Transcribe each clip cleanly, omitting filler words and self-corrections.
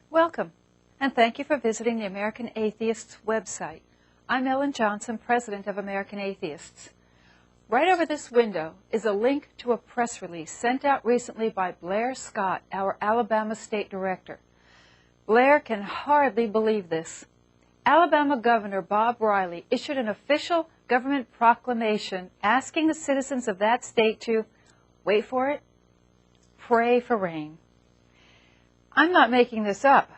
Welcome, and thank you for visiting the American Atheists website. I'm Ellen Johnson, president of American Atheists. Right over this window is a link to a press release sent out recently by Blair Scott, our Alabama state director. Blair can hardly believe this. Alabama Governor Bob Riley issued an official government proclamation asking the citizens of that state to, wait for it, pray for rain. I'm not making this up.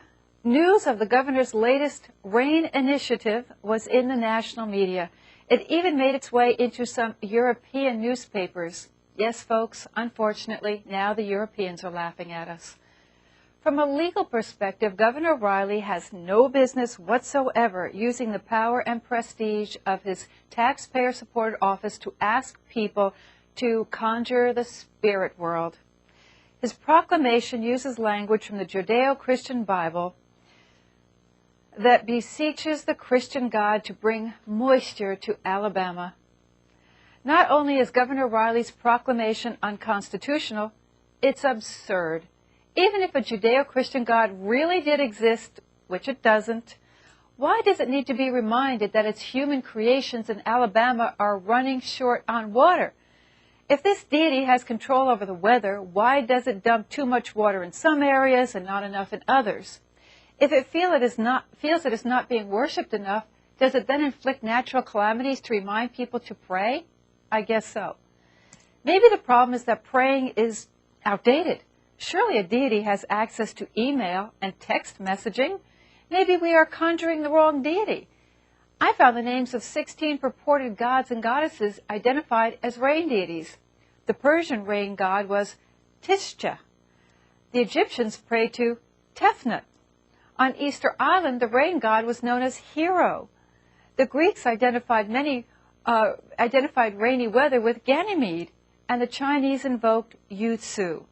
News of the governor's latest rain initiative was in the national media. It even made its way into some European newspapers. Yes, folks, unfortunately, now the Europeans are laughing at us. From a legal perspective, Governor Riley has no business whatsoever using the power and prestige of his taxpayer-supported office to ask people to conjure the spirit world. His proclamation uses language from the Judeo-Christian Bible that beseeches the Christian God to bring moisture to Alabama. Not only is Governor Riley's proclamation unconstitutional, it's absurd. Even if a Judeo-Christian God really did exist, which it doesn't, why does it need to be reminded that its human creations in Alabama are running short on water? If this deity has control over the weather, why does it dump too much water in some areas and not enough in others? If it feels it is not being worshipped enough, does it then inflict natural calamities to remind people to pray? I guess so. Maybe the problem is that praying is outdated. Surely a deity has access to email and text messaging. Maybe we are conjuring the wrong deity. I found the names of 16 purported gods and goddesses identified as rain deities. The Persian rain god was Tishcha. The Egyptians prayed to Tefnut. On Easter Island, the rain god was known as Hero. The Greeks identified rainy weather with Ganymede, and the Chinese invoked Yutsu.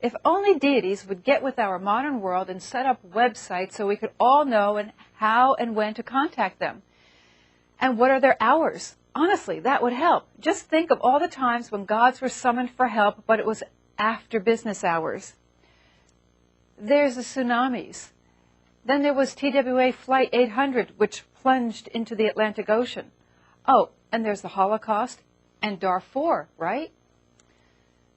If only deities would get with our modern world and set up websites so we could all know how and when to contact them. And what are their hours? Honestly, that would help. Just think of all the times when gods were summoned for help, but it was after business hours. There's the tsunamis. Then there was TWA Flight 800, which plunged into the Atlantic Ocean. Oh, and there's the Holocaust and Darfur, right?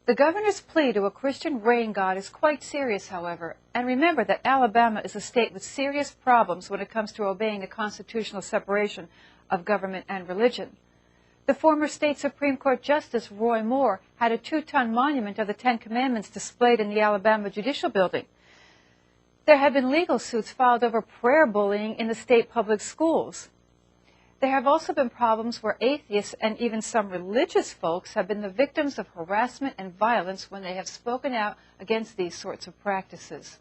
The governor's plea to a Christian rain god is quite serious, however, and remember that Alabama is a state with serious problems when it comes to obeying the constitutional separation of government and religion. The former state Supreme Court Justice Roy Moore had a 2-ton monument of the Ten Commandments displayed in the Alabama Judicial Building. There have been legal suits filed over prayer bullying in the state public schools. There have also been problems where atheists and even some religious folks have been the victims of harassment and violence when they have spoken out against these sorts of practices.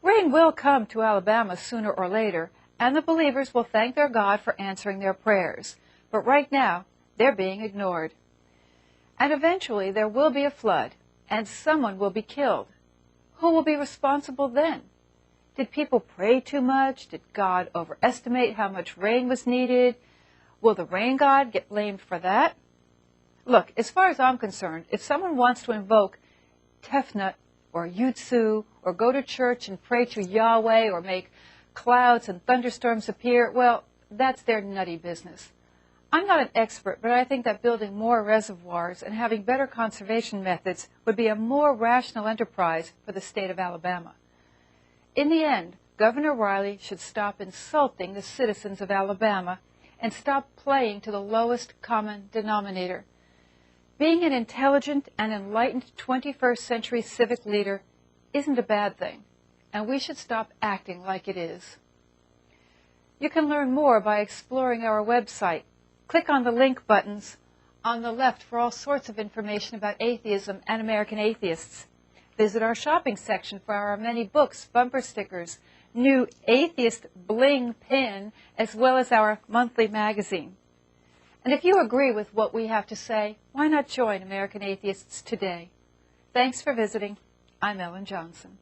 Rain will come to Alabama sooner or later, and the believers will thank their God for answering their prayers. But right now, they're being ignored. And eventually there will be a flood, and someone will be killed. Who will be responsible then? Did people pray too much? Did God overestimate how much rain was needed? Will the rain god get blamed for that? Look, as far as I'm concerned, if someone wants to invoke Tefnut or Yutsu or go to church and pray to Yahweh or make clouds and thunderstorms appear, well, that's their nutty business. I'm not an expert, but I think that building more reservoirs and having better conservation methods would be a more rational enterprise for the state of Alabama. In the end, Governor Riley should stop insulting the citizens of Alabama and stop playing to the lowest common denominator. Being an intelligent and enlightened 21st century civic leader isn't a bad thing, and we should stop acting like it is. You can learn more by exploring our website. Click on the link buttons on the left for all sorts of information about atheism and American Atheists. Visit our shopping section for our many books, bumper stickers, new Atheist Bling pin, as well as our monthly magazine. And if you agree with what we have to say, why not join American Atheists today? Thanks for visiting. I'm Ellen Johnson.